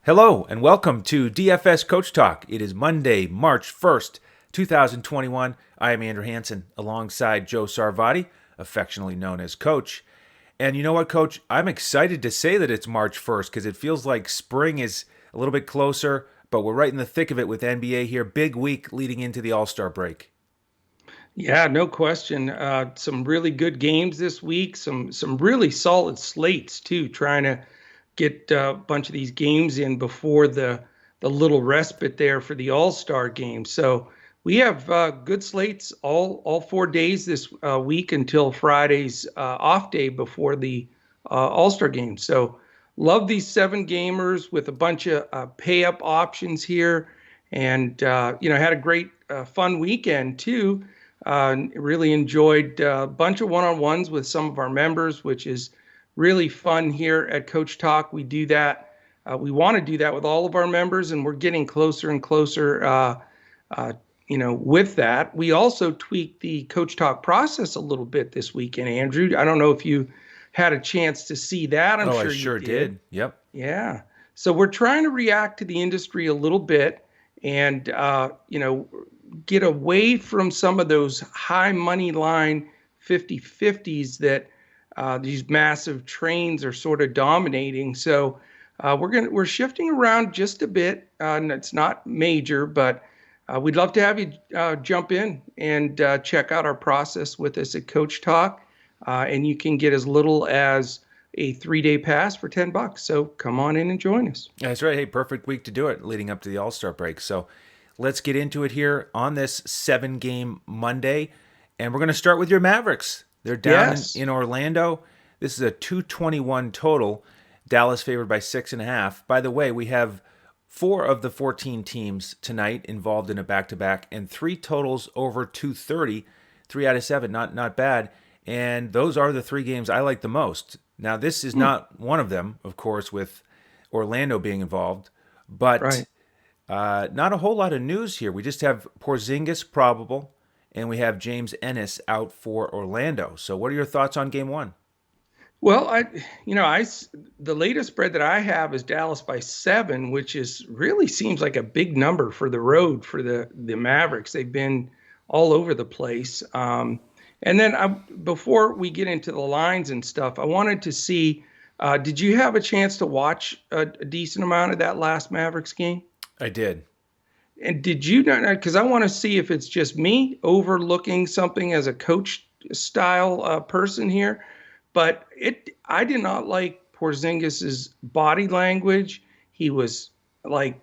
Hello and welcome to DFS Coach Talk. It is Monday, March 1st, 2021. I am Andrew Hansen alongside Joe Sarvati, affectionately known as Coach. And you know what, Coach? I'm excited to say that it's March 1st because it feels like spring is a little bit closer, but we're right in the thick of it with NBA here. Big week leading into the All-Star break. Yeah, no question. Some really good games this week. Some really solid slates too. Trying to get a bunch of these games in before the little respite there for the All-Star game. So we have good slates all 4 days this week until Friday's off day before the All-Star game. So love these 7 gamers with a bunch of pay up options here, and had a great fun weekend too. Really enjoyed a bunch of one-on-ones with some of our members, which is really fun here at Coach Talk. We do that. We want to do that with all of our members, and we're getting closer and closer, with that. We also tweaked the Coach Talk process a little bit this weekend, Andrew. I don't know if you had a chance to see that. I'm sure I sure you did. Yep. Yeah. So we're trying to react to the industry a little bit and, get away from some of those high money line 50-50s that these massive trains are sort of dominating. So we're shifting around just a bit, and it's not major, but we'd love to have you jump in and check out our process with us at Coach Talk, and you can get as little as a 3-day pass for $10. So come on in and join us. That's right. Hey, perfect week to do it leading up to the All-Star break. So let's get into it here on this 7-game Monday. And we're going to start with your Mavericks. They're down in Orlando. This is a 221 total. Dallas favored by 6.5. By the way, we have 4 of the 14 teams tonight involved in a back-to-back and 3 totals over 230. 3 out of 7, not bad. And those are the 3 games I like the most. Now, this is not one of them, of course, with Orlando being involved. But Right. Not a whole lot of news here. We just have Porzingis probable, and we have James Ennis out for Orlando. So what are your thoughts on game 1? Well, the latest spread that I have is Dallas by 7, which is really seems like a big number for the road for the Mavericks. They've been all over the place. And then before we get into the lines and stuff, I wanted to see, did you have a chance to watch a decent amount of that last Mavericks game? I did. And did you not? Because I want to see if it's just me overlooking something as a coach style person here. But I did not like Porzingis's body language. He was like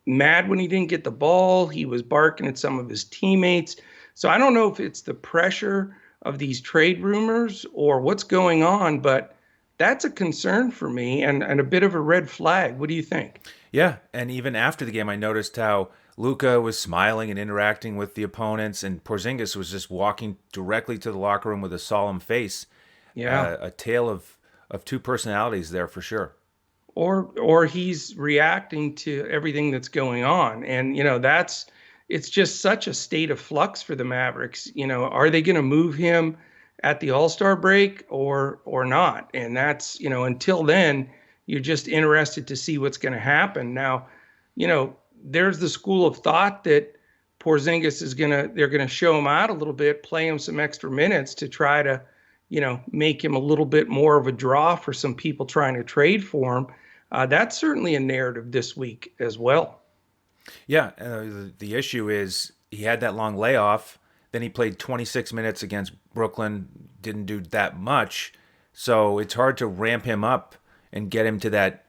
mad when he didn't get the ball. He was barking at some of his teammates. So I don't know if it's the pressure of these trade rumors or what's going on, but that's a concern for me and a bit of a red flag. What do you think? Yeah, and even after the game, I noticed how Luka was smiling and interacting with the opponents, and Porzingis was just walking directly to the locker room with a solemn face. Yeah. A tale of 2 personalities there for sure. Or he's reacting to everything that's going on. And, it's just such a state of flux for the Mavericks. Are they going to move him at the All-Star break or not? And that's, until then, you're just interested to see what's going to happen. Now, there's the school of thought that Porzingis they're going to show him out a little bit, play him some extra minutes to try to, make him a little bit more of a draw for some people trying to trade for him. That's certainly a narrative this week as well. Yeah, the issue is he had that long layoff. Then he played 26 minutes against Brooklyn, didn't do that much. So it's hard to ramp him up and get him to that,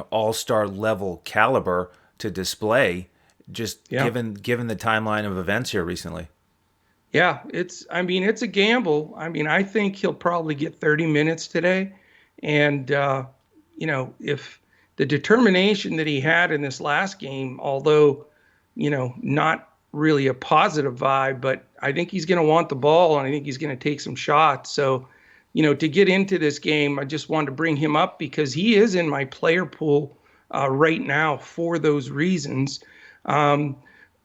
all-star level caliber to display, just given the timeline of events here recently. Yeah, it's a gamble. I think he'll probably get 30 minutes today. And, if the determination that he had in this last game, although, not really a positive vibe, but I think he's going to want the ball and I think he's going to take some shots. So, to get into this game, I just wanted to bring him up because he is in my player pool right now for those reasons.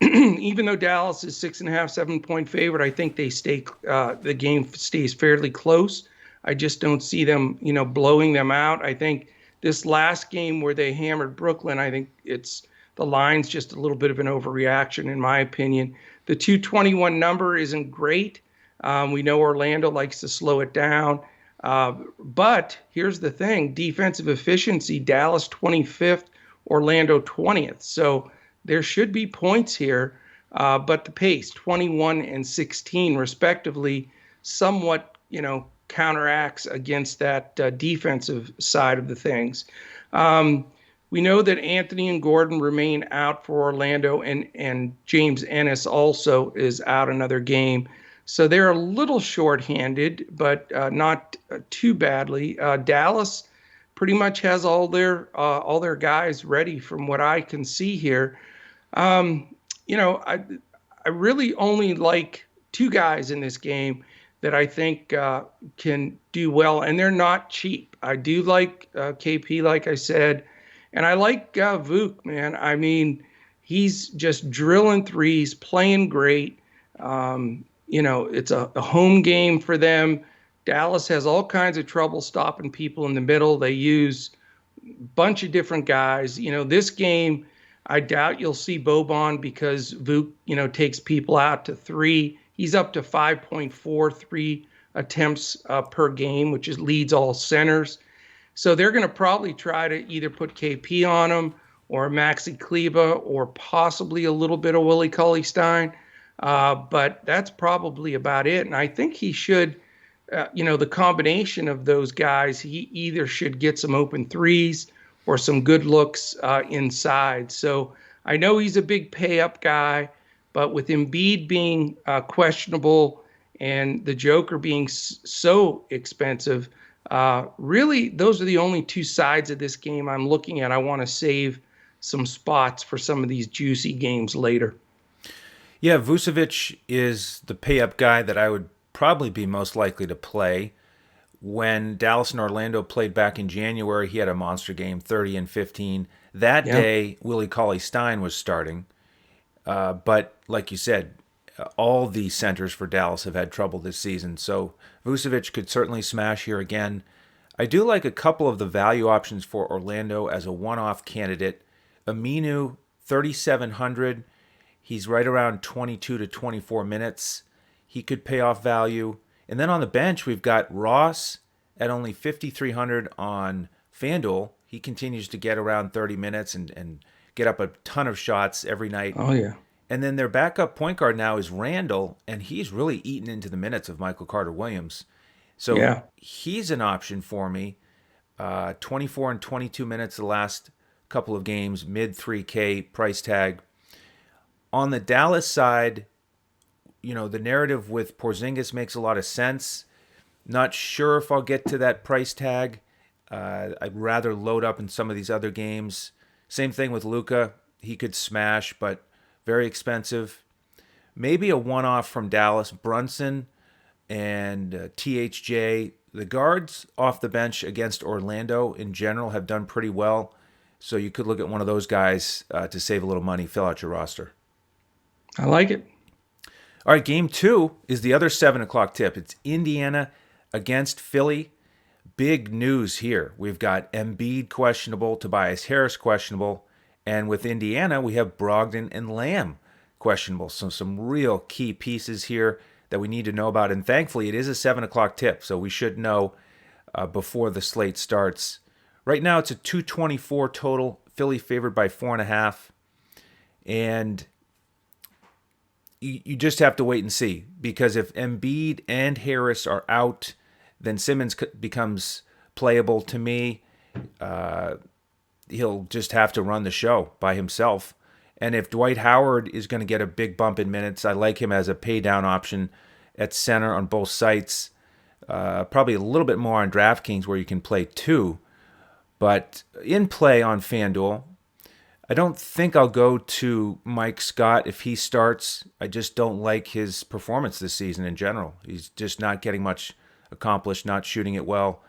Even though Dallas is 6.5, 7-point favorite, I think the game stays fairly close. I just don't see them, blowing them out. I think This last game where they hammered Brooklyn, I think the line's just a little bit of an overreaction, in my opinion. The 221 number isn't great. We know Orlando likes to slow it down. But here's the thing, defensive efficiency, Dallas 25th, Orlando 20th. So there should be points here, but the pace, 21 and 16 respectively, somewhat, counteracts against that defensive side of the things. We know that Anthony and Gordon remain out for Orlando, and James Ennis also is out another game. So they're a little shorthanded, but not too badly. Dallas pretty much has all their guys ready from what I can see here. I really only like two guys in this game that I think can do well, and they're not cheap. I do like KP, like I said, and I like Vuk, man. I mean, he's just drilling threes, playing great. It's a home game for them. Dallas has all kinds of trouble stopping people in the middle. They use a bunch of different guys. This game, I doubt you'll see Boban because Vuk, takes people out to three. He's up to 5.43 attempts per game, which leads all centers. So they're going to probably try to either put KP on him or Maxi Kleba or possibly a little bit of Willie Cauley-Stein. But that's probably about it. And I think he should, the combination of those guys, he either should get some open threes or some good looks inside. So I know he's a big pay-up guy, but with Embiid being questionable and the Joker being so expensive, really those are the only two sides of this game I'm looking at. I want to save some spots for some of these juicy games later. Yeah, Vucevic is the pay-up guy that I would probably be most likely to play. When Dallas and Orlando played back in January, he had a monster game, 30 and 15. That day, Willie Cauley-Stein was starting. But like you said, all the centers for Dallas have had trouble this season. So Vucevic could certainly smash here again. I do like a couple of the value options for Orlando as a one-off candidate. Aminu, 3,700. He's right around 22 to 24 minutes. He could pay off value. And then on the bench, we've got Ross at only 5,300 on FanDuel. He continues to get around 30 minutes and get up a ton of shots every night. Oh, yeah. And then their backup point guard now is Randall, and he's really eaten into the minutes of Michael Carter-Williams. So he's an option for me. 24 and 22 minutes the last couple of games, mid 3K price tag. On the Dallas side, the narrative with Porzingis makes a lot of sense. Not sure if I'll get to that price tag. I'd rather load up in some of these other games. Same thing with Luka. He could smash, but very expensive. Maybe a one-off from Dallas. Brunson and THJ. The guards off the bench against Orlando in general have done pretty well. So you could look at one of those guys to save a little money, fill out your roster. I like it. All right, game 2 is the other 7 o'clock tip. It's Indiana against Philly. Big news here. We've got Embiid questionable, Tobias Harris questionable, and with Indiana, we have Brogdon and Lamb questionable. So some real key pieces here that we need to know about. And thankfully, it is a 7 o'clock tip, so we should know before the slate starts. Right now, it's a 224 total. Philly favored by 4.5. And you just have to wait and see, because if Embiid and Harris are out, then Simmons becomes playable to me. He'll just have to run the show by himself. And if Dwight Howard is going to get a big bump in minutes, I like him as a pay down option at center on both sites. Probably a little bit more on DraftKings where you can play 2. But in play on FanDuel, I don't think I'll go to Mike Scott if he starts. I just don't like his performance this season in general. He's just not getting much accomplished, not shooting it well.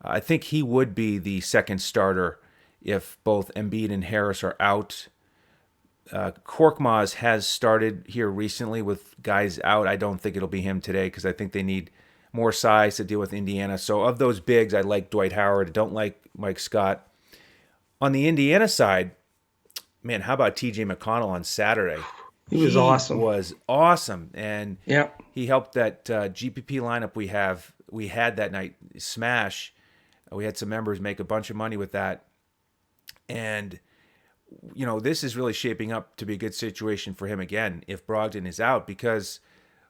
I think he would be the second starter if both Embiid and Harris are out. Korkmaz has started here recently with guys out. I don't think it'll be him today because I think they need more size to deal with Indiana. So of those bigs, I like Dwight Howard. I don't like Mike Scott. On the Indiana side, man, how about TJ McConnell on Saturday? He was He awesome. was awesome, and Yeah. he helped that GPP lineup we had that night smash. We had some members make a bunch of money with that, and this is really shaping up to be a good situation for him again if Brogdon is out, because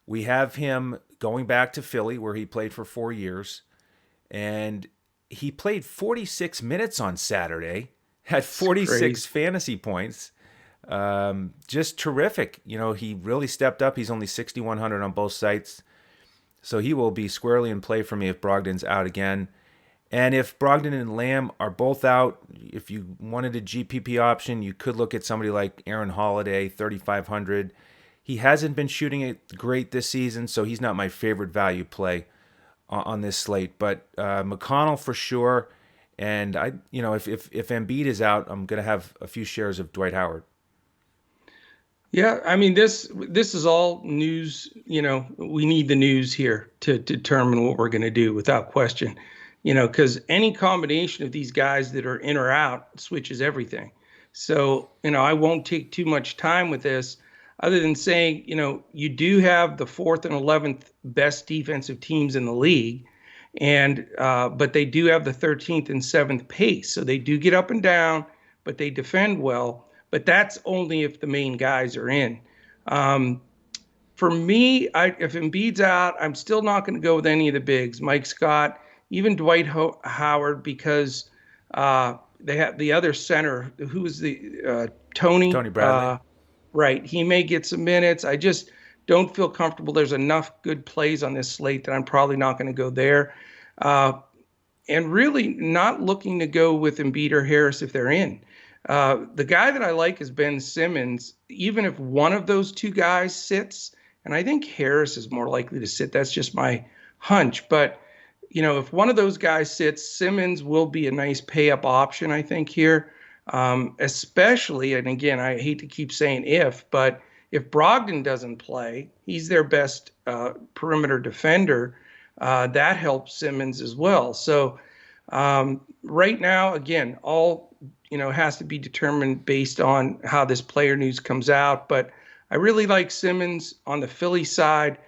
we have him going back to Philly where he played for 4 years, and he played 46 minutes on Saturday, had It's 46 crazy. fantasy points. Just terrific. He really stepped up. He's only 6,100 on both sites. So he will be squarely in play for me if Brogdon's out again. And if Brogdon and Lamb are both out, if you wanted a GPP option, you could look at somebody like Aaron Holiday, 3,500. He hasn't been shooting it great this season, so he's not my favorite value play on this slate. But McConnell for sure. And if Embiid is out, I'm going to have a few shares of Dwight Howard. Yeah, I mean this is all news. We need the news here to determine what we're going to do without question. Because any combination of these guys that are in or out switches everything. So I won't take too much time with this, other than saying you do have the fourth and 11th best defensive teams in the league, and but they do have the 13th and 7th pace. So they do get up and down, but they defend well. But that's only if the main guys are in. Um, for me, if Embiid's out, I'm still not going to go with any of the bigs. Mike Scott, even Dwight Howard, because they have the other center, who is the Tony. Tony Bradley. Right, he may get some minutes. I just don't feel comfortable. There's enough good plays on this slate that I'm probably not going to go there. Uh, and really not looking to go with Embiid or Harris if they're in. The guy that I like is Ben Simmons. Even if one of those two guys sits, and I think Harris is more likely to sit. That's just my hunch. But, if one of those guys sits, Simmons will be a nice pay-up option, I think, here. Especially, and again, I hate to keep saying but if Brogdon doesn't play, he's their best perimeter defender. That helps Simmons as well. So right now, again, all has to be determined based on how this player news comes out. But I really like Simmons on the Philly side.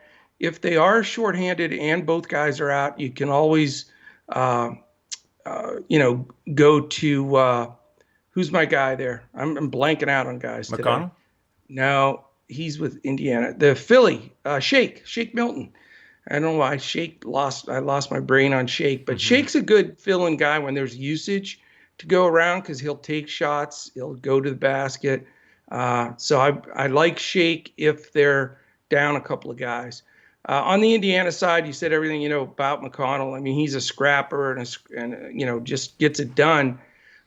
If they are shorthanded and both guys are out, you can always, go to who's my guy there? I'm blanking out on guys today. McConnell? No, he's with Indiana. The Philly, Shake Milton. I don't know why I lost my brain on Shake, but Shake's a good fill-in guy when there's usage to go around because he'll take shots, he'll go to the basket. So I like Shake if they're down a couple of guys. On the Indiana side, you said everything about McConnell. I mean, he's a scrapper and just gets it done.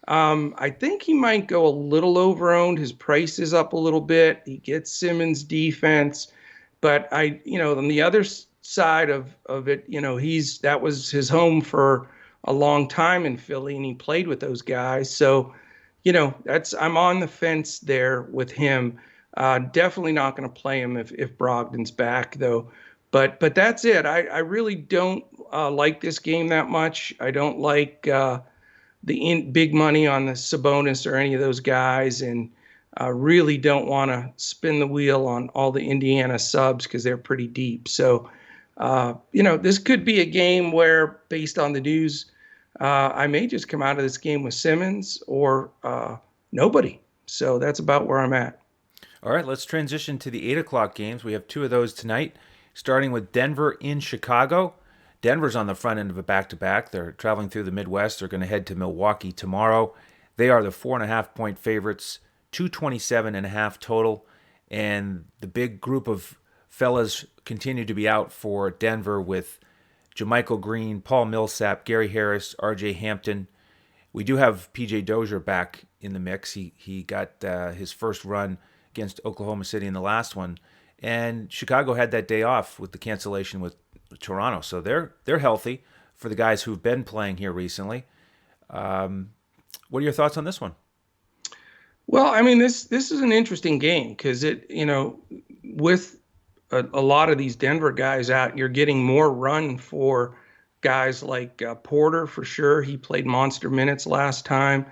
I think he might go a little over-owned. His price is up a little bit. He gets Simmons' defense, but on the other side of it, that was his home for a long time in Philly, and he played with those guys. So, I'm on the fence there with him. Definitely not going to play him if Brogdon's back, though. But that's it. I really don't like this game that much. I don't like the big money on the Sabonis or any of those guys, and really don't want to spin the wheel on all the Indiana subs because they're pretty deep. So, this could be a game where, based on the news, I may just come out of this game with Simmons or nobody. So that's about where I'm at. All right, let's transition to the 8 o'clock games. We have two of those tonight, starting with Denver in Chicago. Denver's on the front end of a back-to-back. They're traveling through the Midwest. They're going to head to Milwaukee tomorrow. They are the 4.5-point favorites, 227.5 total. And the big group of fellas continue to be out for Denver with JaMychal Green, Paul Millsap, Gary Harris, RJ Hampton. We do have PJ Dozier back in the mix. He got his first run against Oklahoma City in the last one. And Chicago had that day off with the cancellation with Toronto. So they're healthy for the guys who've been playing here recently. What are your thoughts on this one? Well, I mean, this is an interesting game because with a lot of these Denver guys out. You're getting more run for guys like Porter for sure. He played monster minutes last time.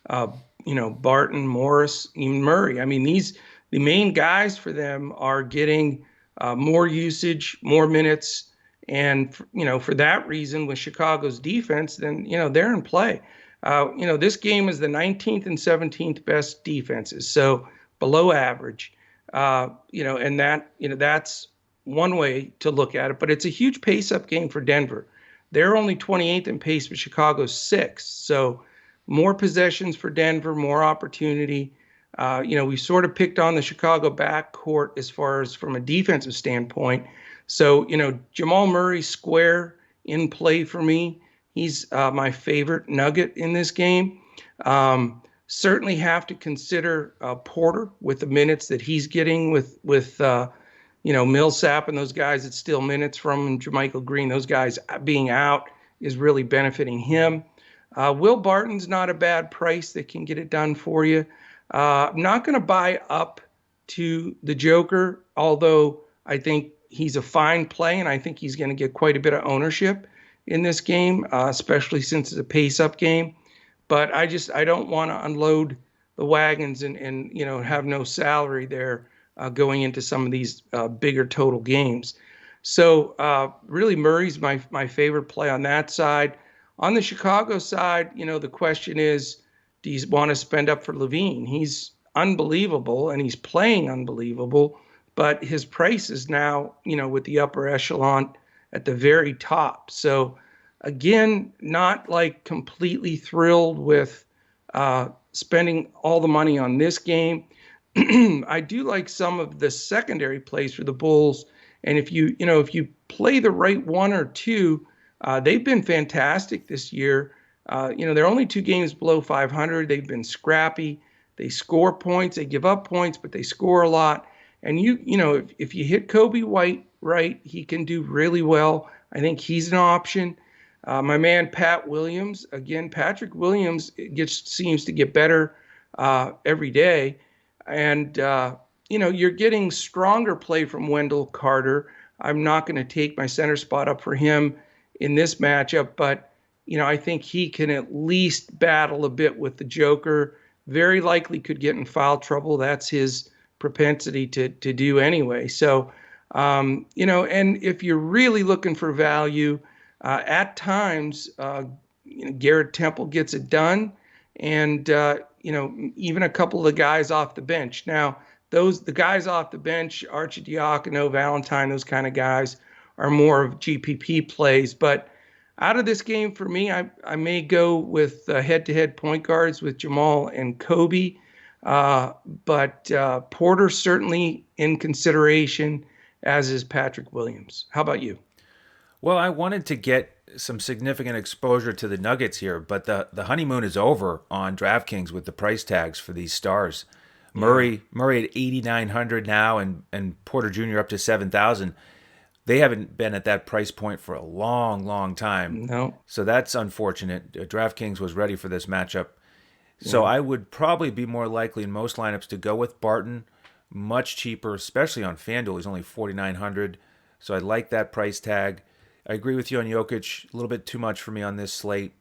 Uh, Barton, Morris, even Murray. I mean, the main guys for them are getting more usage, more minutes, and for that reason, with Chicago's defense, then they're in play. This game is the 19th and 17th best defenses, so below average. And that's one way to look at it. But it's a huge pace-up game for Denver. They're only 28th in pace, but Chicago's 6th. So more possessions for Denver, more opportunity. We sort of picked on the Chicago backcourt as far as from a defensive standpoint. So, Jamal Murray square in play for me. He's my favorite nugget in this game. Certainly have to consider Porter with the minutes that he's getting with Millsap and those guys that steal minutes from him, JaMychal Green, those guys being out is really benefiting him. Will Barton's not a bad price that can get it done for you. I'm not going to buy up to the Joker, although I think he's a fine play, and I think he's going to get quite a bit of ownership in this game, especially since it's a pace-up game. But I don't want to unload the wagons and have no salary there going into some of these bigger total games. So really, Murray's my favorite play on that side. On the Chicago side, the question is, do you want to spend up for Levine? He's unbelievable, and he's playing unbelievable, but his price is now, with the upper echelon at the very top. So again, not like completely thrilled with spending all the money on this game. I do like some of the secondary plays for the Bulls, and if you play the right one or two, they've been fantastic this year. They're only 2 games below 500. They've been scrappy. They score points. They give up points, but they score a lot. And if you hit Kobe White right, he can do really well. I think he's an option. My man Pat Williams, again, Patrick Williams seems to get better every day. And, you're getting stronger play from Wendell Carter. I'm not going to take my center spot up for him in this matchup, but, I think he can at least battle a bit with the Joker. Very likely could get in foul trouble. That's his propensity to do anyway. So, and if you're really looking for value, at times, Garrett Temple gets it done, and even a couple of the guys off the bench. Now, the guys off the bench, Arcidiacono, Valentine, those kind of guys are more of GPP plays. But out of this game, for me, I may go with head-to-head point guards with Jamal and Kobe, but Porter certainly in consideration, as is Patrick Williams. How about you? Well, I wanted to get some significant exposure to the Nuggets here, but the honeymoon is over on DraftKings with the price tags for these stars. Murray at 8,900 now, and Porter Jr. up to 7,000. They haven't been at that price point for a long, long time. No. So that's unfortunate. DraftKings was ready for this matchup. So I would probably be more likely in most lineups to go with Barton, much cheaper, especially on FanDuel. He's only 4,900. So I like that price tag. I agree with you on Jokic. A little bit too much for me on this slate.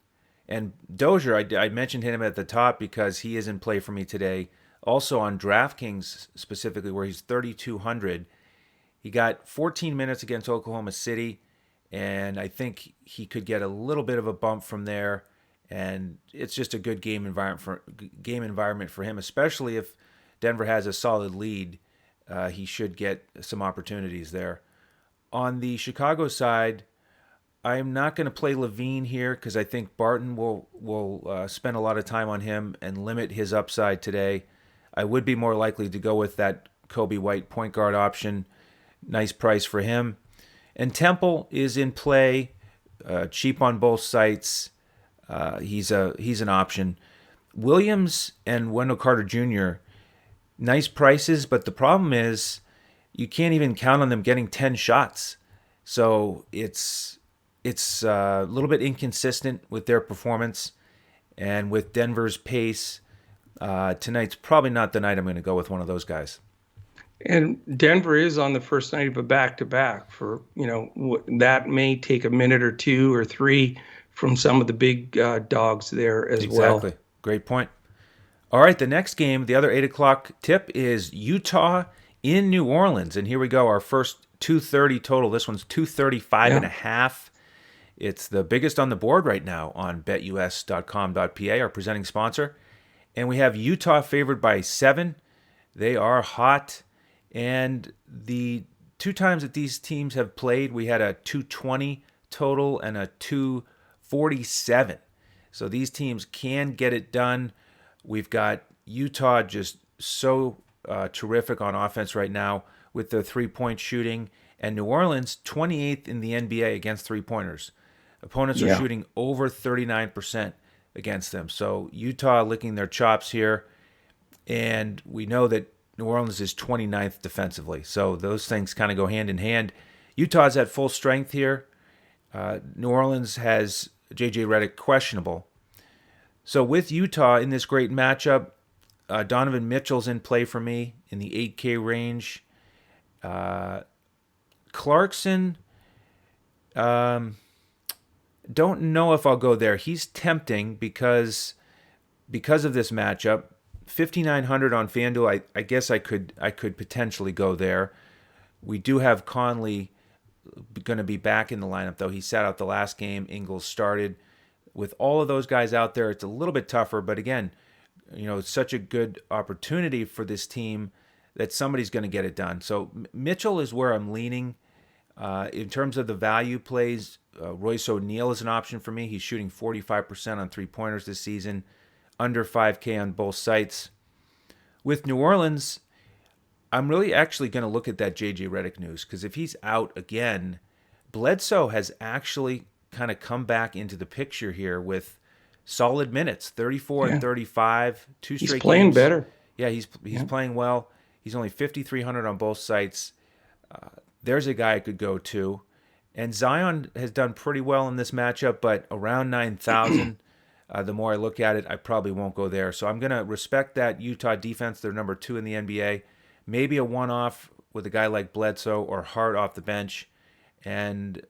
And Dozier, I mentioned him at the top because he is in play for me today. Also on DraftKings specifically, where he's 3,200. He got 14 minutes against Oklahoma City, and I think he could get a little bit of a bump from there. And it's just a good game environment for him, especially if Denver has a solid lead. He should get some opportunities there. On the Chicago side, I'm not going to play Levine here because I think Barton will spend a lot of time on him and limit his upside today. I would be more likely to go with that Kobe White point guard option. Nice price for him. And Temple is in play, cheap on both sites. He's an option. Williams and Wendell Carter Jr., nice prices, but the problem is you can't even count on them getting 10 shots. So it's a little bit inconsistent with their performance. And with Denver's pace, tonight's probably not the night I'm going to go with one of those guys. And Denver is on the first night of a back-to-back for, that may take a minute or two or three from some of the big dogs there as well. Exactly. Great point. All right, the next game, the other 8 o'clock tip is Utah in New Orleans. And here we go, our first 230 total. This one's 235 and Yeah. a half. It's the biggest on the board right now on betus.com.pa, our presenting sponsor. And we have Utah favored by 7. They are hot. And the two times that these teams have played, we had a 220 total and a 247. So these teams can get it done. We've got Utah just so terrific on offense right now with their three-point shooting, and New Orleans 28th in the NBA against three-pointers. Opponents are Yeah. shooting over 39% against them. So Utah licking their chops here, and we know that New Orleans is 29th defensively. So those things kind of go hand in hand. Utah's at full strength here. New Orleans has J.J. Redick questionable. So with Utah in this great matchup, Donovan Mitchell's in play for me in the 8K range. Clarkson, don't know if I'll go there. He's tempting because of this matchup. 5,900 on FanDuel. I guess I could potentially go there. We do have Conley going to be back in the lineup though. He sat out the last game. Ingles started. With all of those guys out there, it's a little bit tougher. But again, it's such a good opportunity for this team that somebody's going to get it done. So Mitchell is where I'm leaning. In terms of the value plays, Royce O'Neal is an option for me. He's shooting 45% on three-pointers this season, under 5K on both sites. With New Orleans, I'm really actually going to look at that J.J. Redick news because if he's out again, Bledsoe has actually kind of come back into the picture here with solid minutes, 34 and Yeah. 35, two He's straight playing games. better. Yeah, he's playing well. He's only 5,300 on both sites. There's a guy I could go to. And Zion has done pretty well in this matchup, but around 9,000, the more I look at it, I probably won't go there. So I'm going to respect that Utah defense. They're number 2 in the NBA. Maybe a one-off with a guy like Bledsoe or Hart off the bench. And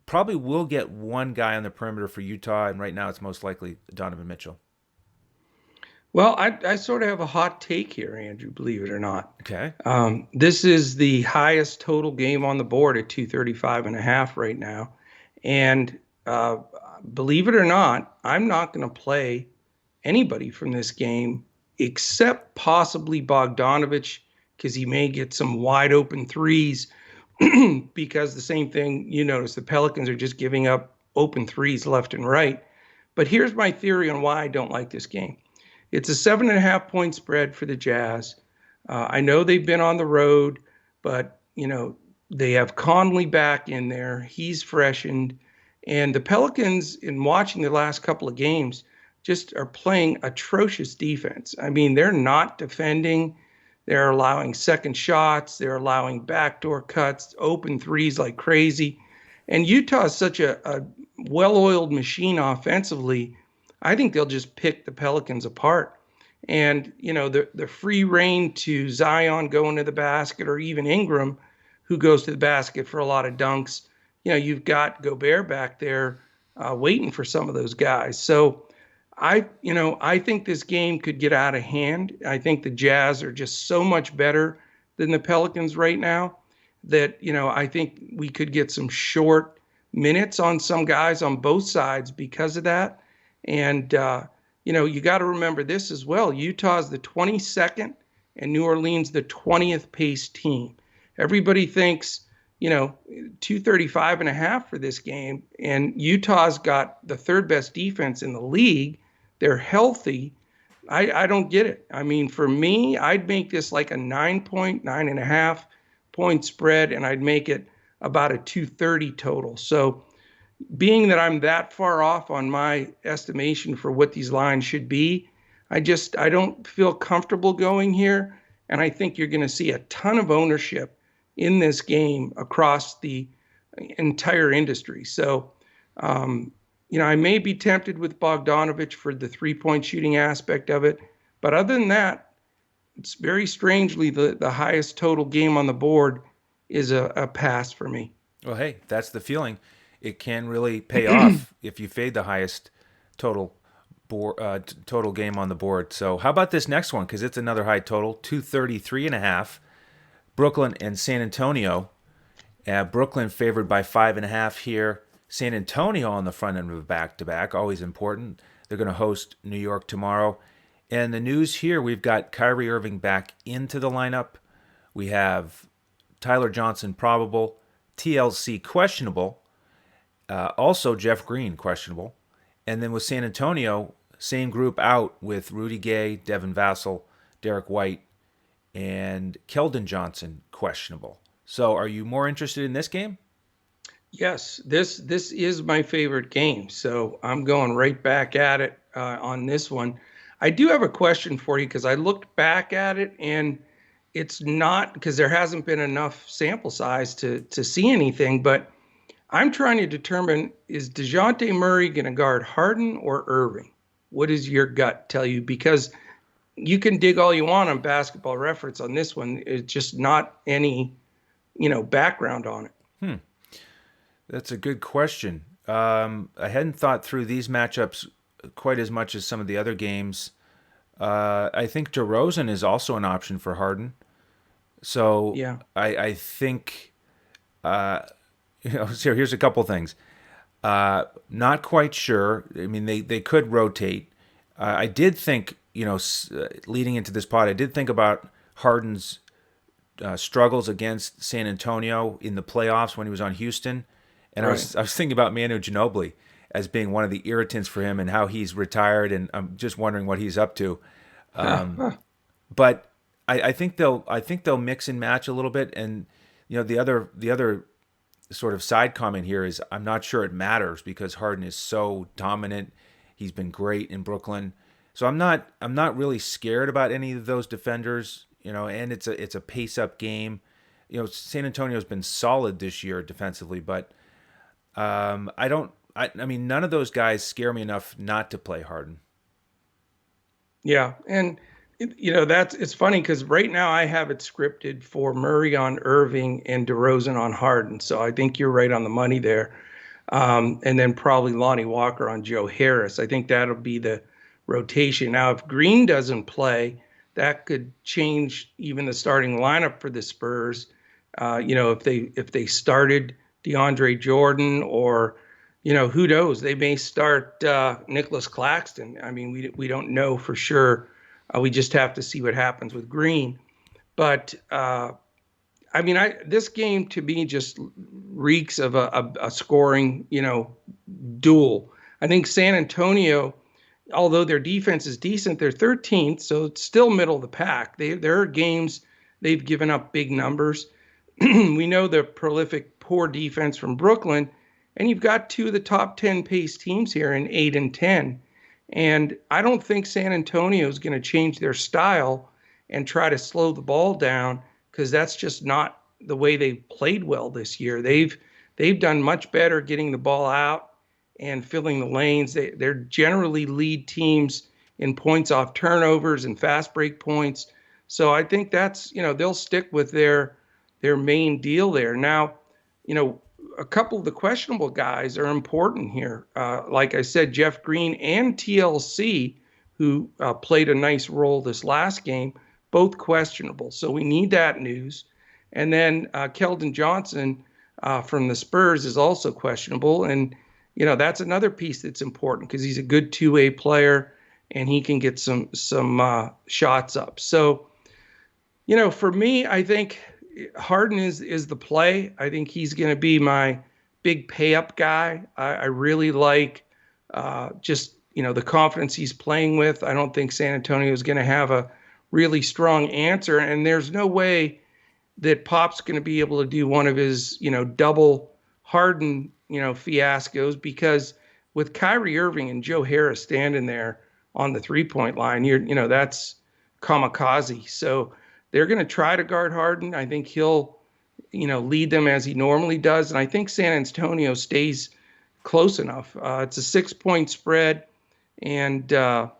probably will get one guy on the perimeter for Utah, and right now it's most likely Donovan Mitchell. Well, I sort of have a hot take here, Andrew, believe it or not. Okay. This is the highest total game on the board at 235 and a half right now. And believe it or not, I'm not going to play anybody from this game except possibly Bogdanovich because he may get some wide open threes because the same thing you notice, the Pelicans are just giving up open threes left and right. But here's my theory on why I don't like this game. It's a 7.5-point spread for the Jazz. I know they've been on the road, but they have Conley back in there. He's freshened, and the Pelicans, in watching the last couple of games, just are playing atrocious defense. I mean, they're not defending. They're allowing second shots. They're allowing backdoor cuts, open threes like crazy. And Utah is such a well-oiled machine offensively. I think they'll just pick the Pelicans apart. And, the free reign to Zion going to the basket or even Ingram, who goes to the basket for a lot of dunks, you've got Gobert back there waiting for some of those guys. So I think this game could get out of hand. I think the Jazz are just so much better than the Pelicans right now that, I think we could get some short minutes on some guys on both sides because of that. And, you got to remember this as well. Utah's the 22nd and New Orleans the 20th pace team. Everybody thinks, 235 and a half for this game. And Utah's got the third best defense in the league. They're healthy. I don't get it. I mean, for me, I'd make this like a 9.5 point spread, and I'd make it about a 230 total. So being that I'm that far off on my estimation for what these lines should be, I don't feel comfortable going here. And I think you're going to see a ton of ownership in this game across the entire industry. So, I may be tempted with Bogdanovich for the 3-point shooting aspect of it. But other than that, it's very strangely the highest total game on the board is a pass for me. Well, hey, that's the feeling. It can really pay off if you fade the highest total total game on the board. So how about this next one? Because it's another high total, 233.5. Brooklyn and San Antonio. Brooklyn favored by 5.5 here. San Antonio on the front end of a back-to-back, always important. They're going to host New York tomorrow. And the news here, we've got Kyrie Irving back into the lineup. We have Tyler Johnson probable, TLC questionable, also Jeff Green questionable. And then with San Antonio, same group out with Rudy Gay, Devin Vassell, Derek White, and Keldon Johnson questionable. So are you more interested in this game? Yes, this is my favorite game. So I'm going right back at it on this one. I do have a question for you because I looked back at it and it's not because there hasn't been enough sample size to see anything, but I'm trying to determine, is DeJounte Murray going to guard Harden or Irving? What does your gut tell you? Because you can dig all you want on Basketball Reference on this one. It's just not any, background on it. That's a good question. I hadn't thought through these matchups quite as much as some of the other games. I think DeRozan is also an option for Harden. So Yeah. I think, so here's a couple things. Not quite sure. I mean, they could rotate. I did think, leading into this pod, I did think about Harden's struggles against San Antonio in the playoffs when he was on Houston. And Right. I was thinking about Manu Ginobili as being one of the irritants for him and how he's retired, and I'm just wondering what he's up to. But I think they'll mix and match a little bit. And the other sort of side comment here is I'm not sure it matters because Harden is so dominant. He's been great in Brooklyn, so I'm not really scared about any of those defenders. And it's a pace up game. San Antonio's been solid this year defensively, but I mean, none of those guys scare me enough not to play Harden. Yeah. And, it's funny because right now I have it scripted for Murray on Irving and DeRozan on Harden. So I think you're right on the money there. And then probably Lonnie Walker on Joe Harris. I think that'll be the rotation. Now, if Green doesn't play, that could change even the starting lineup for the Spurs. If they started DeAndre Jordan or, who knows? They may start Nicholas Claxton. I mean, we don't know for sure. We just have to see what happens with Green. But this game to me just reeks of a scoring, duel. I think San Antonio, although their defense is decent, they're 13th, so it's still middle of the pack. There are games they've given up big numbers. We know the prolific poor defense from Brooklyn, and you've got two of the top 10 pace teams here in 8 and 10. And I don't think San Antonio is going to change their style and try to slow the ball down because that's just not the way they've played well this year. They've done much better getting the ball out and filling the lanes. They're generally lead teams in points off turnovers and fast break points. So I think that's, they'll stick with their main deal there. Now, a couple of the questionable guys are important here. Like I said, Jeff Green and TLC, who played a nice role this last game, both questionable. So we need that news. And then Keldon Johnson from the Spurs is also questionable. And, that's another piece that's important because he's a good two-way player and he can get some shots up. So, for me, I think Harden is the play. I think he's going to be my big pay-up guy. I really like just, the confidence he's playing with. I don't think San Antonio is going to have a really strong answer. And there's no way that Pop's going to be able to do one of his, double Harden, fiascos because with Kyrie Irving and Joe Harris standing there on the three-point line, that's kamikaze. So they're going to try to guard Harden. I think he'll, lead them as he normally does. And I think San Antonio stays close enough. It's a 6-point spread. And, I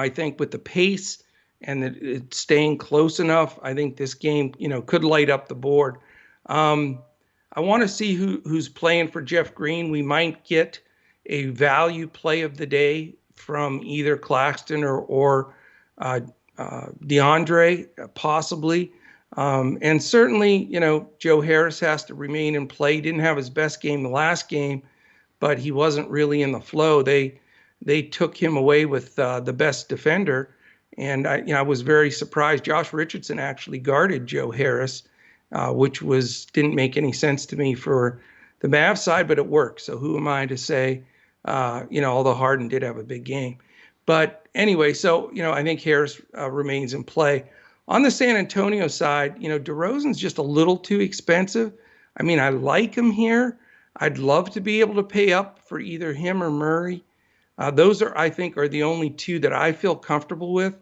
think with the pace and that it's staying close enough, I think this game, could light up the board. I want to see who's playing for Jeff Green. We might get a value play of the day from either Claxton or DeAndre, possibly. And certainly, Joe Harris has to remain in play. He didn't have his best game the last game, but he wasn't really in the flow. They took him away with the best defender, and I was very surprised. Josh Richardson actually guarded Joe Harris, which didn't make any sense to me for the Mavs side, but it worked. So who am I to say? Although Harden did have a big game, but anyway, so I think Harris remains in play. On the San Antonio side, DeRozan's just a little too expensive. I mean, I like him here. I'd love to be able to pay up for either him or Murray. Those I think, are the only two that I feel comfortable with.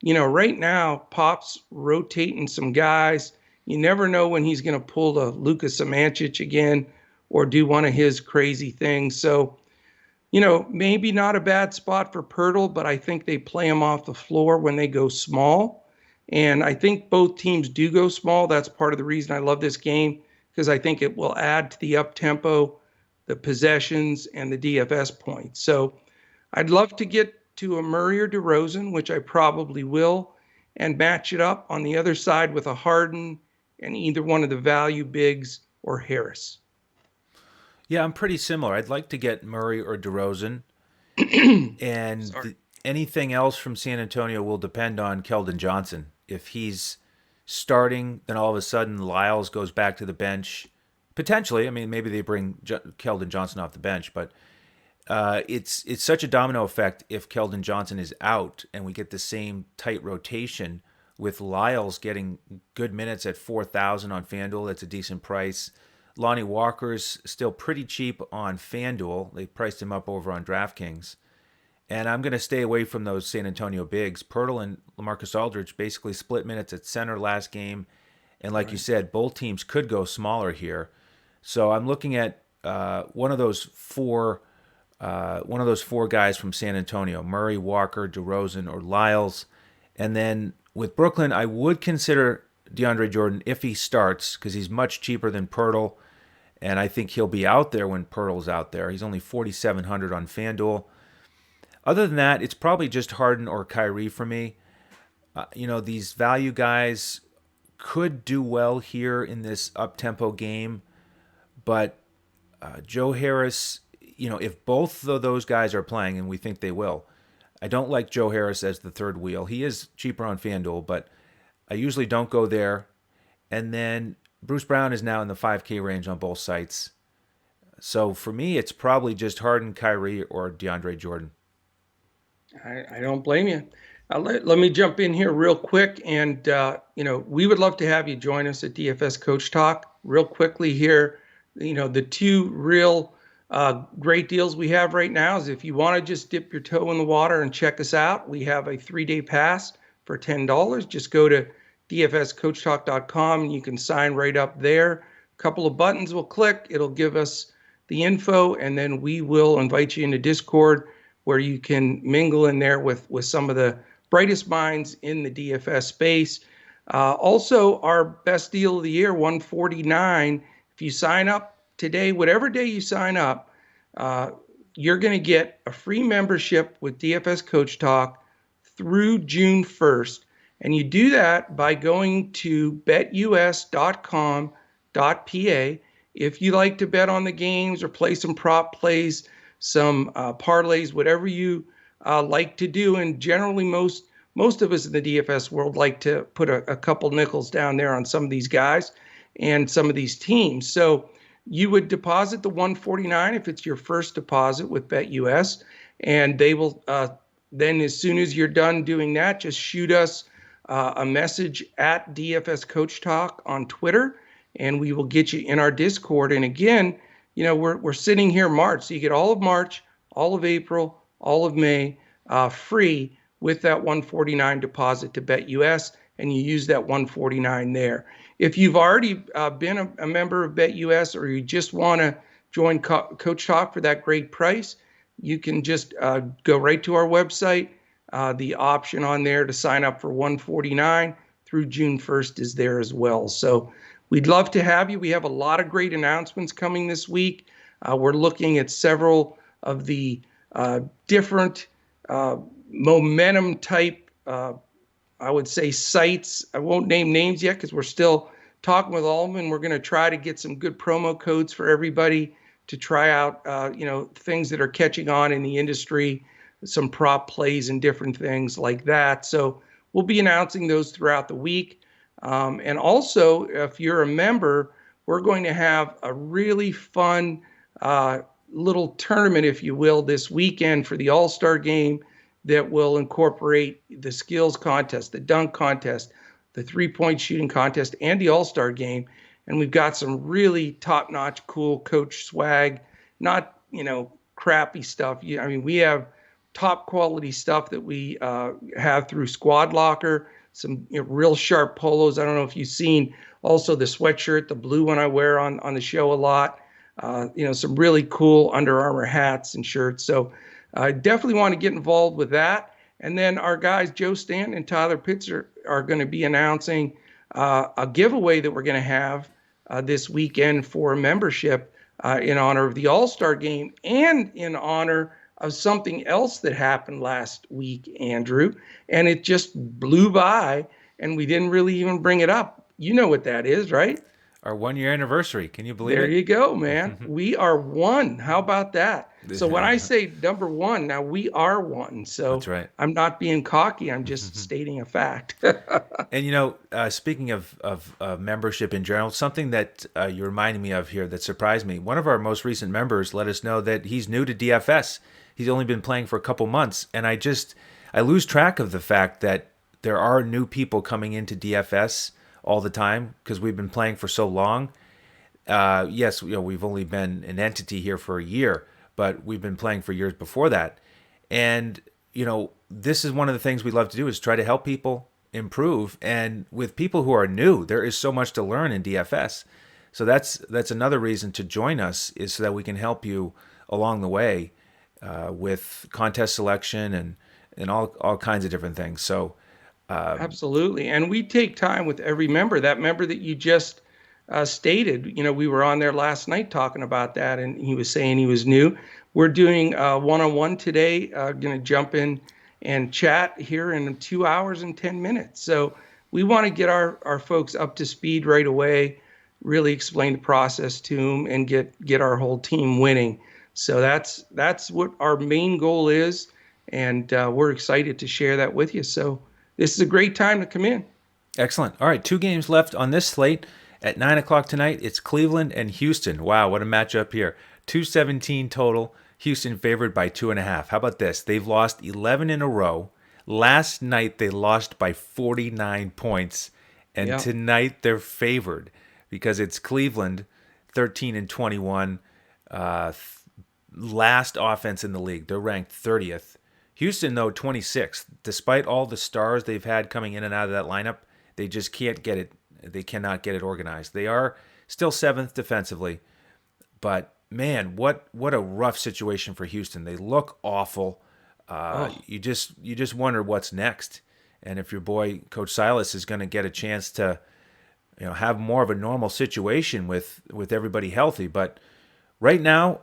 Right now, Pop's rotating some guys. You never know when he's going to pull the Luka Samanic again or do one of his crazy things. So, maybe not a bad spot for Pirtle, but I think they play him off the floor when they go small. And I think both teams do go small. That's part of the reason I love this game, because I think it will add to the up-tempo, the possessions, and the DFS points. So I'd love to get to a Murray or DeRozan, which I probably will, and match it up on the other side with a Harden and either one of the value bigs or Harris. Yeah, I'm pretty similar. I'd like to get Murray or DeRozan, and anything else from San Antonio will depend on Keldon Johnson. If he's starting, then all of a sudden Lyles goes back to the bench. Potentially, I mean, maybe they bring Keldon Johnson off the bench, but it's such a domino effect if Keldon Johnson is out and we get the same tight rotation with Lyles getting good minutes at 4,000 on FanDuel. That's a decent price. Lonnie Walker's still pretty cheap on FanDuel. They priced him up over on DraftKings. And I'm going to stay away from those San Antonio bigs. Pirtle and LaMarcus Aldridge basically split minutes at center last game. And like you said, both teams could go smaller here. So I'm looking at one of those four guys from San Antonio: Murray, Walker, DeRozan, or Lyles. And then with Brooklyn, I would consider DeAndre Jordan if he starts, because he's much cheaper than Pirtle, and I think he'll be out there when Pirtle's out there. He's only 4,700 on FanDuel. Other than that, it's probably just Harden or Kyrie for me. These value guys could do well here in this up-tempo game, but Joe Harris, if both of those guys are playing, and we think they will, I don't like Joe Harris as the third wheel. He is cheaper on FanDuel, but I usually don't go there. And then Bruce Brown is now in the 5K range on both sites. So for me, it's probably just Harden, Kyrie, or DeAndre Jordan. I don't blame you. Let me jump in here real quick. And, we would love to have you join us at DFS Coach Talk. Real quickly here, the two real great deals we have right now is if you want to just dip your toe in the water and check us out, we have a 3-day pass for $10. Just go to dfscoachtalk.com and you can sign right up there. A couple of buttons will click. It'll give us the info, and then we will invite you into Discord where you can mingle in there with some of the brightest minds in the DFS space. Also, our best deal of the year, $149. If you sign up today, whatever day you sign up, you're going to get a free membership with DFS Coach Talk through June 1st. And you do that by going to betus.com.pa. If you like to bet on the games or play some prop plays, some parlays, whatever you like to do, and generally most of us in the DFS world like to put a couple nickels down there on some of these guys and some of these teams. So you would deposit the $149 if it's your first deposit with BetUS, and they will then, as soon as you're done doing that, just shoot us a message at DFS Coach Talk on Twitter, and we will get you in our Discord. And again, we're sitting here March, so you get all of March, all of April, all of May free with that $149 deposit to BetUS, and you use that $149 there. If you've already been a member of BetUS, or you just want to join Coach Talk for that great price, you can just go right to our website, The option on there to sign up for $149 through June 1st is there as well. So we'd love to have you. We have a lot of great announcements coming this week. We're looking at several of the different momentum type, I would say, sites. I won't name names yet because we're still talking with all of them, and we're going to try to get some good promo codes for everybody to try out, things that are catching on in the industry, some prop plays and different things like that. So we'll be announcing those throughout the week. And also, if you're a member, we're going to have a really fun little tournament, if you will, this weekend for the All-Star game that will incorporate the skills contest, the dunk contest, the three-point shooting contest, and the All-Star game. And we've got some really top-notch, cool coach swag, not, crappy stuff. We have top quality stuff that we have through Squad Locker, some real sharp polos. I don't know if you've seen also the sweatshirt, the blue one I wear on the show a lot. Some really cool Under Armour hats and shirts. So I definitely want to get involved with that. And then our guys, Joe Stanton and Tyler Pitzer, are going to be announcing a giveaway that we're going to have this weekend for a membership in honor of the All-Star game and in honor of something else that happened last week, Andrew. And it just blew by, and we didn't really even bring it up. You know what that is, right? Our 1-year anniversary. Can you believe it? There you go, man. We are one. How about that? So when I say number one, now we are one. So that's right. I'm not being cocky. I'm just stating a fact. And, speaking of membership in general, something that you reminded me of here that surprised me. One of our most recent members let us know that he's new to DFS. He's only been playing for a couple months. And I lose track of the fact that there are new people coming into DFS all the time because we've been playing for so long. Yes, we've only been an entity here for a year, but we've been playing for years before that. And, this is one of the things we love to do is try to help people improve. And with people who are new, there is so much to learn in DFS. So that's another reason to join us, is so that we can help you along the way with contest selection and all kinds of different things. So absolutely. And we take time with every member. That member that you just stated, we were on there last night talking about that, and he was saying he was new. We're doing one-on-one today, going to jump in and chat here in 2 hours and 10 minutes. So we want to get our folks up to speed right away, really explain the process to them, and get our whole team winning. So that's what our main goal is, and we're excited to share that with you. So this is a great time to come in. Excellent. All right, 2 games left on this slate. At 9 o'clock tonight, it's Cleveland and Houston. Wow, what a matchup here. 217 total. Houston favored by 2.5. How about this? They've lost 11 in a row. Last night, they lost by 49 points. And tonight, they're favored because it's Cleveland, 13-21. Last offense in the league. They're ranked 30th. Houston, though, 26th. Despite all the stars they've had coming in and out of that lineup, they just can't get it. They cannot get it organized. They are still 7th defensively, but man, what a rough situation for Houston. They look awful. You just wonder what's next, and if your boy Coach Silas is going to get a chance to, have more of a normal situation with everybody healthy. But right now,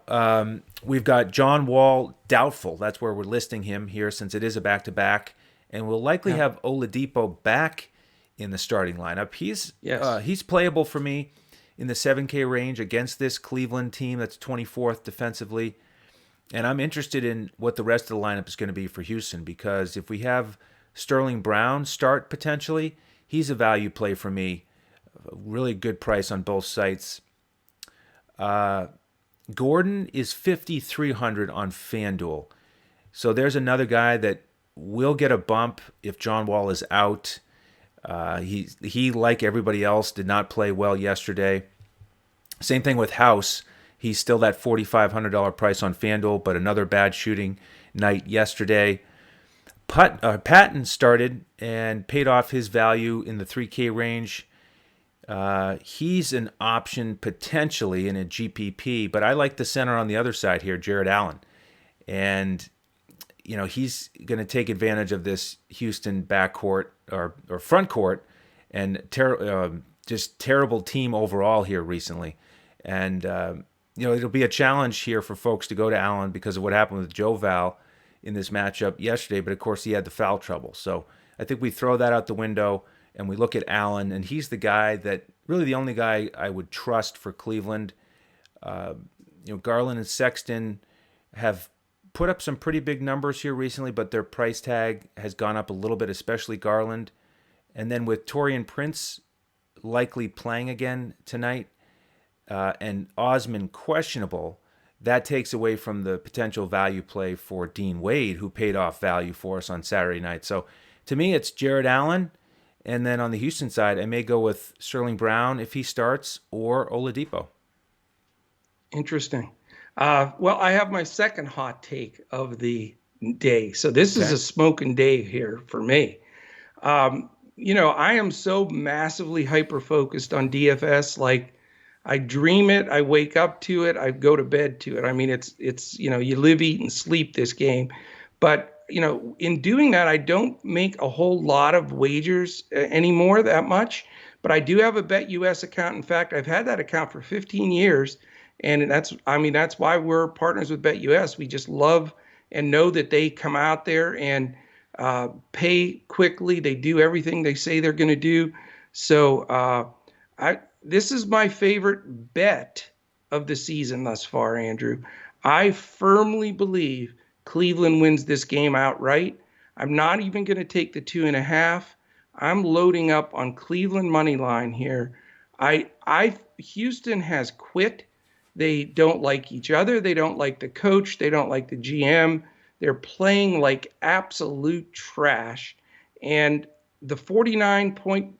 we've got John Wall doubtful. That's where we're listing him here, since it is a back-to-back, and we'll likely have Oladipo back in the starting lineup. He's playable for me in the 7K range against this Cleveland team that's 24th defensively. And I'm interested in what the rest of the lineup is going to be for Houston, because if we have Sterling Brown start potentially, he's a value play for me. A really good price on both sites. Gordon is 5,300 on FanDuel. So there's another guy that will get a bump if John Wall is out. He, like everybody else, did not play well yesterday. Same thing with House. He's still that $4,500 price on FanDuel, but another bad shooting night yesterday. Patton started and paid off his value in the 3K range. He's an option potentially in a GPP, but I like the center on the other side here, Jared Allen. And he's going to take advantage of this Houston backcourt or front court and just terrible team overall here recently. And, it'll be a challenge here for folks to go to Allen because of what happened with Joe Val in this matchup yesterday. But of course, he had the foul trouble. So I think we throw that out the window and we look at Allen, and he's the guy that really the only guy I would trust for Cleveland. Garland and Sexton have put up some pretty big numbers here recently, but their price tag has gone up a little bit, especially Garland. And then with Taurean Prince likely playing again tonight and Osman questionable, that takes away from the potential value play for Dean Wade, who paid off value for us on Saturday night. So to me, it's Jared Allen. And then on the Houston side, I may go with Sterling Brown if he starts or Oladipo. Interesting. Well, I have my second hot take of the day. So this is a smoking day here for me. I am so massively hyper-focused on DFS. Like, I dream it, I wake up to it, I go to bed to it. I mean, it's you live, eat, and sleep this game. But, in doing that, I don't make a whole lot of wagers anymore that much. But I do have a BetUS account. In fact, I've had that account for 15 years. And that's why we're partners with BetUS. We just love and know that they come out there and pay quickly. They do everything they say they're going to do. So this is my favorite bet of the season thus far, Andrew. I firmly believe Cleveland wins this game outright. I'm not even going to take the 2.5. I'm loading up on Cleveland money line here. Houston has quit. They don't like each other. They don't like the coach. They don't like the GM. They're playing like absolute trash. And the 49-point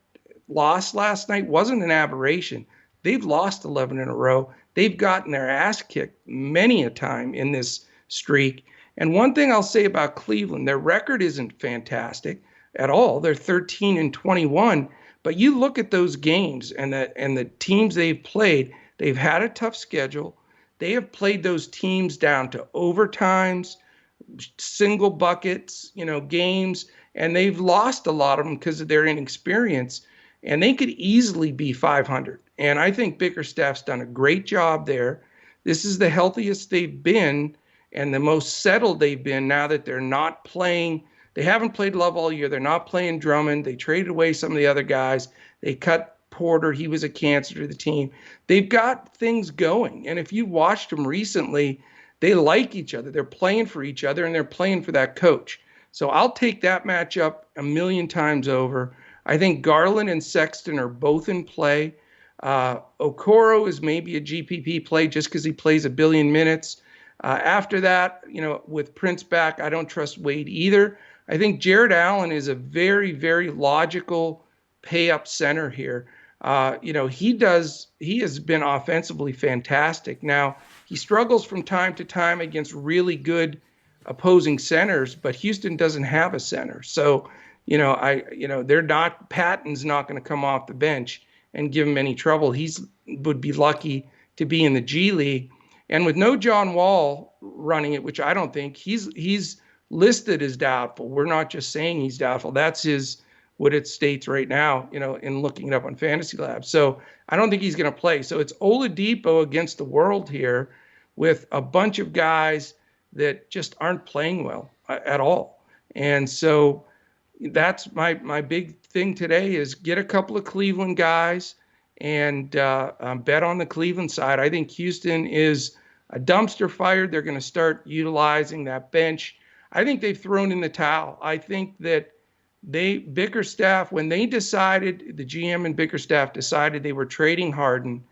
loss last night wasn't an aberration. They've lost 11 in a row. They've gotten their ass kicked many a time in this streak. And one thing I'll say about Cleveland, their record isn't fantastic at all. They're 13-21. But you look at those games and the teams they've played, they've had a tough schedule. They have played those teams down to overtimes, single buckets, games, and they've lost a lot of them because of their inexperience. And they could easily be 500. And I think Bickerstaff's done a great job there. This is the healthiest they've been and the most settled they've been now that they're not playing. They haven't played Love all year. They're not playing Drummond. They traded away some of the other guys. They cut Porter. He was a cancer to the team. They've got things going. And if you watched them recently, they like each other. They're playing for each other, and they're playing for that coach. So I'll take that matchup a million times over. I think Garland and Sexton are both in play. Okoro is maybe a GPP play just because he plays a billion minutes. After that, with Prince back, I don't trust Wade either. I think Jared Allen is a very, very logical pay-up center here. He has been offensively fantastic. Now, he struggles from time to time against really good opposing centers, but Houston doesn't have a center. So, Patton's not going to come off the bench and give him any trouble. Would be lucky to be in the G League. And with no John Wall running it, which I don't think, he's listed as doubtful. We're not just saying he's doubtful. That's what it states right now, in looking it up on Fantasy Lab. So I don't think he's going to play. So it's Oladipo against the world here with a bunch of guys that just aren't playing well at all. And so that's my big thing today is get a couple of Cleveland guys and bet on the Cleveland side. I think Houston is a dumpster fire. They're going to start utilizing that bench. I think they've thrown in the towel. I think that Bickerstaff, when they decided, the GM and Bickerstaff decided they were trading Harden,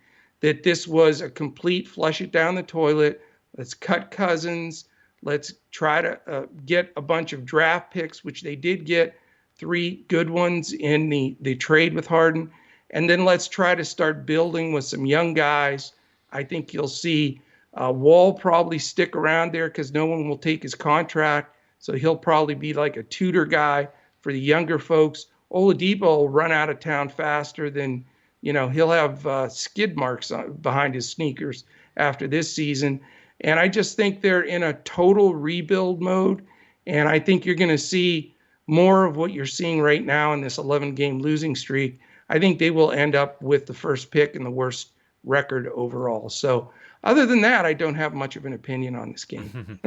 that this was a complete flush it down the toilet. Let's cut Cousins. Let's try to get a bunch of draft picks, which they did get 3 good ones in the trade with Harden. And then let's try to start building with some young guys. I think you'll see Wall probably stick around there because no one will take his contract. So he'll probably be like a tutor guy for the younger folks. Oladipo will run out of town faster than, he'll have skid marks behind his sneakers after this season. And I just think they're in a total rebuild mode. And I think you're going to see more of what you're seeing right now in this 11-game losing streak. I think they will end up with the first pick and the worst record overall. So other than that, I don't have much of an opinion on this game.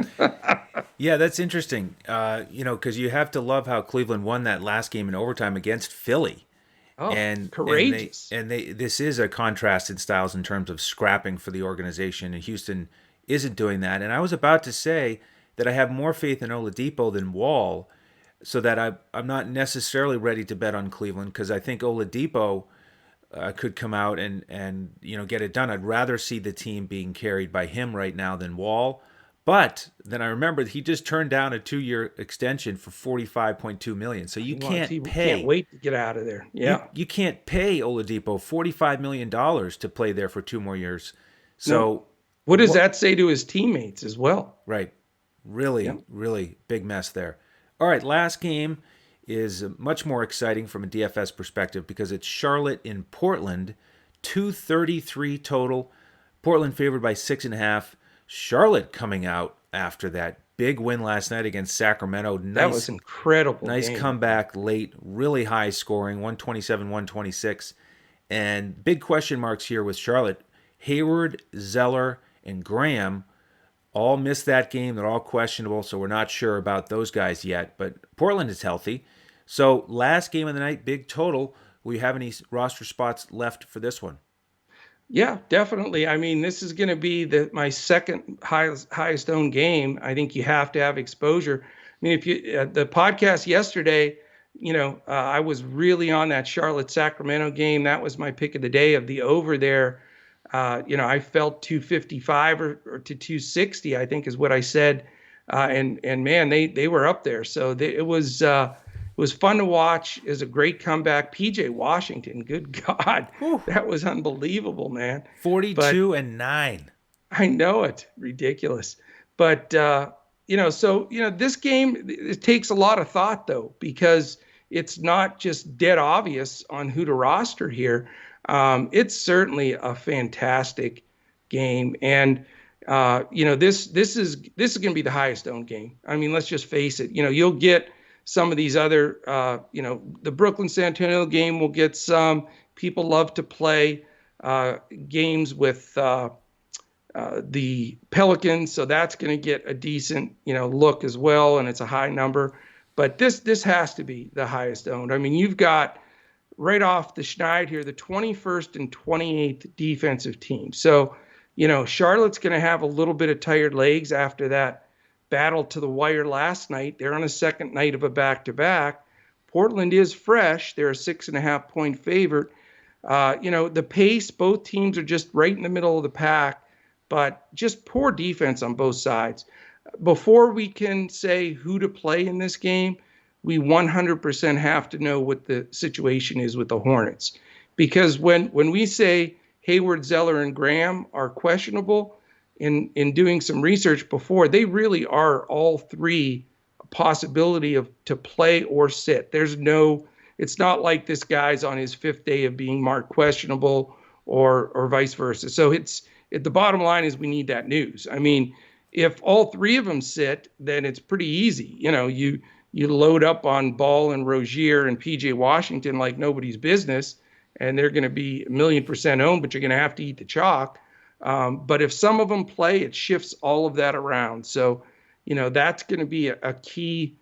Yeah, that's interesting. Because you have to love how Cleveland won that last game in overtime against Philly. Oh, And courageous. they this is a contrast in styles in terms of scrapping for the organization, and Houston isn't doing that. And I was about to say that I have more faith in Oladipo than Wall, so that I'm not necessarily ready to bet on Cleveland because I think Oladipo could come out and get it done. I'd rather see the team being carried by him right now than Wall. But then I remembered he just turned down a 2-year extension for $45.2 million. So you He can't can't pay. wait to get out of there. Yeah. You can't pay Oladipo $45 million to play there for 2 more years. No. So What does what? that say to his teammates as well? Right, Yeah. really big mess there. All right, last game is much more exciting from a DFS perspective because it's Charlotte in Portland, 233 total. Portland favored by 6.5. Charlotte coming out after that big win last night against Sacramento. That was incredible Nice game. comeback late, really high scoring, 127, 126. And big question marks here with Charlotte. Hayward, Zeller, and Graham all missed that game. They're all questionable, so we're not sure about those guys yet. But Portland is healthy. So last game of the night, big total. Will you have any roster spots left for this one? Yeah, definitely. I mean, this is going to be my second highest owned game. I think you have to have exposure. I mean, if you the podcast yesterday, I was really on that Charlotte Sacramento game. That was my pick of the day of the over there. I felt 255 or to 260, I think is what I said. And man, they were up there. So it was fun to watch. It was a great comeback. PJ Washington, good God, Whew. that was unbelievable, man. 42-9. I know it, ridiculous. But this game, it takes a lot of thought though, because it's not just dead obvious on who to roster here. It's certainly a fantastic game, and this is going to be the highest owned game. I mean, let's just face it. You'll get some of these other, the Brooklyn San Antonio game will get some. People love to play games with the Pelicans, so that's going to get a decent, look as well, and it's a high number. But this has to be the highest owned. I mean, you've got right off the schneid here, the 21st and 28th defensive team. So, Charlotte's going to have a little bit of tired legs after that battle to the wire last night. They're on a second night of a back-to-back. Portland is fresh. They're a 6.5-point favorite. The pace, both teams are just right in the middle of the pack, but just poor defense on both sides. Before we can say who to play in this game, we 100% have to know what the situation is with the Hornets. Because when we say Hayward, Zeller, and Graham are questionable, in doing some research before, they really are all three a possibility to play or sit. It's not like this guy's on his fifth day of being marked questionable or vice versa. So the bottom line is we need that news. I mean, if all three of them sit, then it's pretty easy. You load up on Ball and Rozier and PJ Washington like nobody's business, and they're going to be 1,000,000% owned, but you're going to have to eat the chalk. But if some of them play, it shifts all of that around. So, that's going to be a key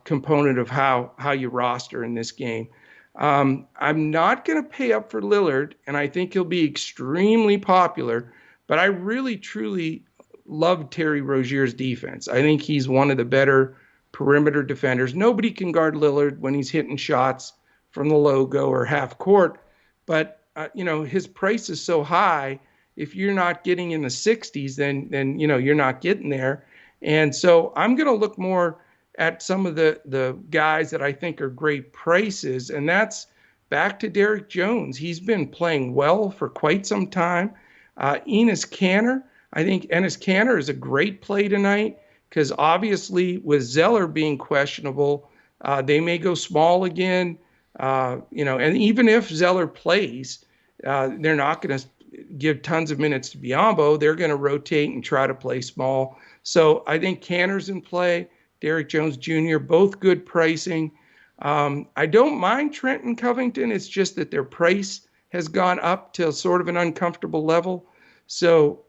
component of how you roster in this game. I'm not going to pay up for Lillard, and I think he'll be extremely popular, but I really, truly love Terry Rozier's defense. I think he's one of the better perimeter defenders. Nobody can guard Lillard when he's hitting shots from the logo or half court, but his price is so high. If you're not getting in the 60s, then you're not getting there. And so I'm going to look more at some of the guys that I think are great prices, and that's back to Derek Jones. He's been playing well for quite some time. Enes Kanter, I think Enes Kanter is a great play tonight because obviously with Zeller being questionable, they may go small again. And even if Zeller plays, they're not going to give tons of minutes to Biyombo. They're going to rotate and try to play small. So I think Kanter's in play. Derrick Jones Jr., both good pricing. I don't mind Trent and Covington. It's just that their price has gone up to sort of an uncomfortable level. So,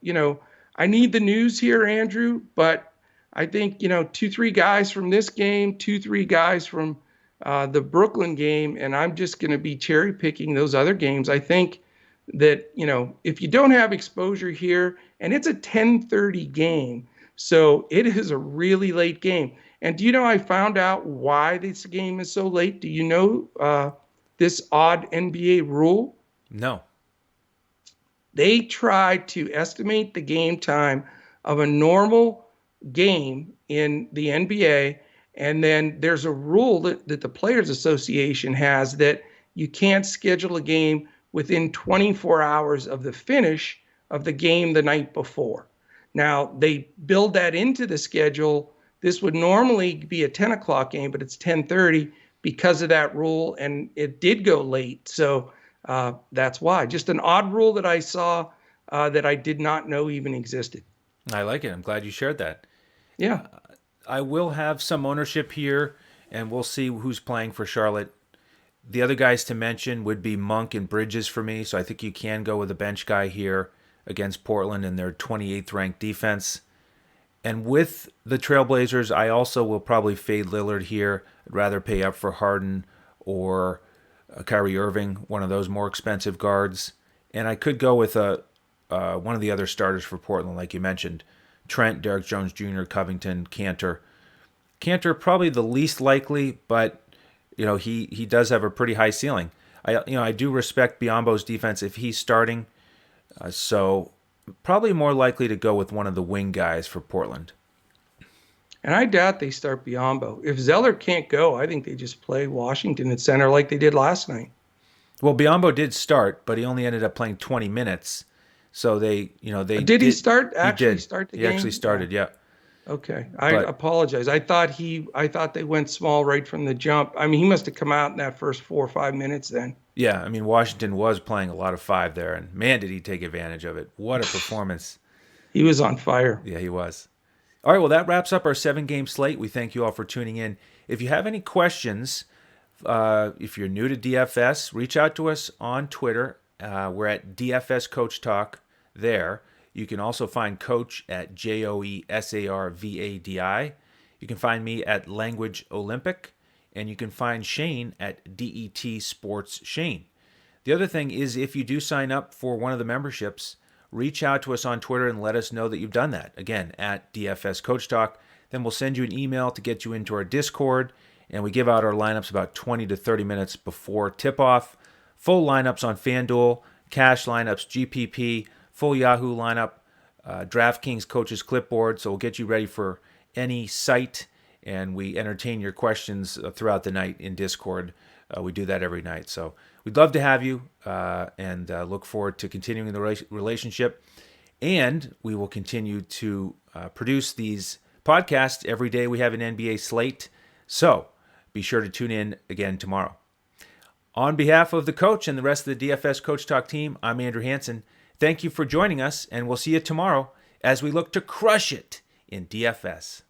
I need the news here, Andrew, but I think, 2, 3 guys from this game, 2, 3 guys from the Brooklyn game, and I'm just going to be cherry picking those other games. I think that, if you don't have exposure here, and it's a 10:30 game, so it is a really late game. And do you know I found out why this game is so late? Do you know this odd NBA rule? No. They tried to estimate the game time of a normal game in the NBA, and then there's a rule that the Players Association has that you can't schedule a game within 24 hours of the finish of the game the night before. Now, they build that into the schedule. This would normally be a 10 o'clock game, but it's 10:30 because of that rule, and it did go late. So that's why. Just an odd rule that I saw that I did not know even existed. I like it. I'm glad you shared that. Yeah. I will have some ownership here, and we'll see who's playing for Charlotte. The other guys to mention would be Monk and Bridges for me, so I think you can go with a bench guy here against Portland and their 28th ranked defense. And with the Trailblazers, I also will probably fade Lillard here. I'd rather pay up for Harden or Kyrie Irving, one of those more expensive guards. And I could go with one of the other starters for Portland, like you mentioned. Trent, Derrick Jones Jr., Covington, Cantor. Cantor probably the least likely, but he does have a pretty high ceiling. I do respect Biyombo's defense if he's starting, so probably more likely to go with one of the wing guys for Portland. And I doubt they start Biyombo. If Zeller can't go, I think they just play Washington at center like they did last night. Well, Biyombo did start, but he only ended up playing 20 minutes. So they did he start? Actually, start the game? He actually started, yeah. Okay, I apologize. I thought they went small right from the jump. I mean, he must have come out in that first 4 or 5 minutes then. Yeah, I mean, Washington was playing a lot of 5 there, and man, did he take advantage of it. What a performance. He was on fire. Yeah, he was. All right, well, that wraps up our 7-game slate. We thank you all for tuning in. If you have any questions, if you're new to DFS, reach out to us on Twitter. We're at DFS Coach Talk there. You can also find Coach at JOESARVADI. You can find me at Language Olympic, and you can find Shane at DET Sports Shane. The other thing is, if you do sign up for one of the memberships, reach out to us on Twitter and let us know that you've done that. Again, at DFS Coach Talk. Then we'll send you an email to get you into our Discord, and we give out our lineups about 20 to 30 minutes before tip-off. Full lineups on FanDuel, cash lineups, GPP, full Yahoo lineup, DraftKings Coaches Clipboard, so we'll get you ready for any site, and we entertain your questions throughout the night in Discord. We do that every night, so we'd love to have you, and look forward to continuing the relationship, and we will continue to produce these podcasts every day. We have an NBA slate, so be sure to tune in again tomorrow. On behalf of the coach and the rest of the DFS Coach Talk team, I'm Andrew Hansen. Thank you for joining us, and we'll see you tomorrow as we look to crush it in DFS.